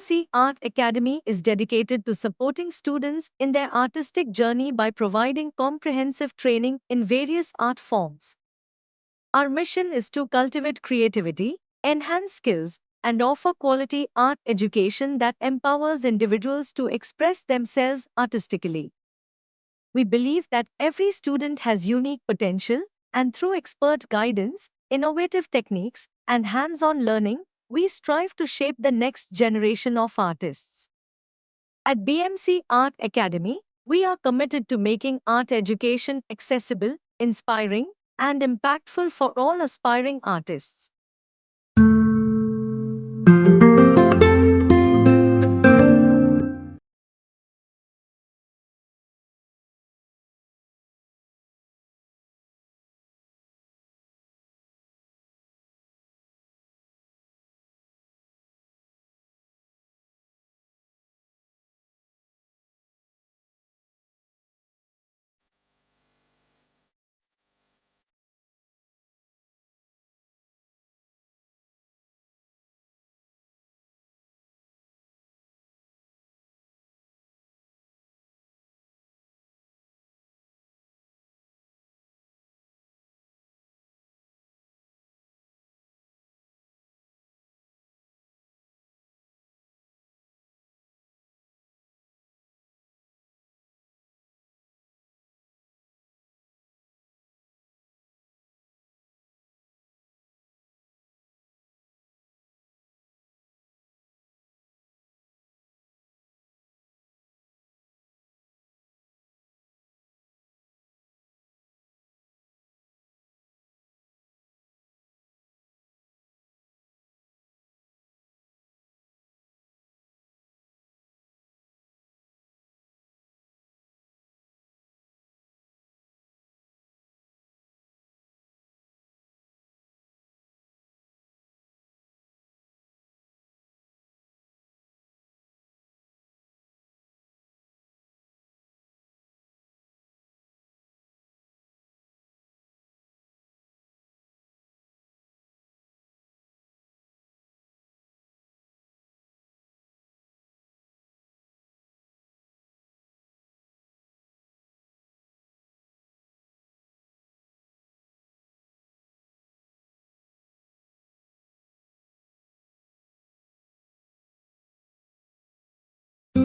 BMC Art Academy is dedicated to supporting students in their artistic journey by providing comprehensive training in various art forms. Our mission is to cultivate creativity, enhance skills, and offer quality art education that empowers individuals to express themselves artistically. We believe that every student has unique potential, and through expert guidance, innovative techniques, and hands on learning, we strive to shape the next generation of artists. At BMC Art Academy, we are committed to making art education accessible, inspiring, and impactful for all aspiring artists.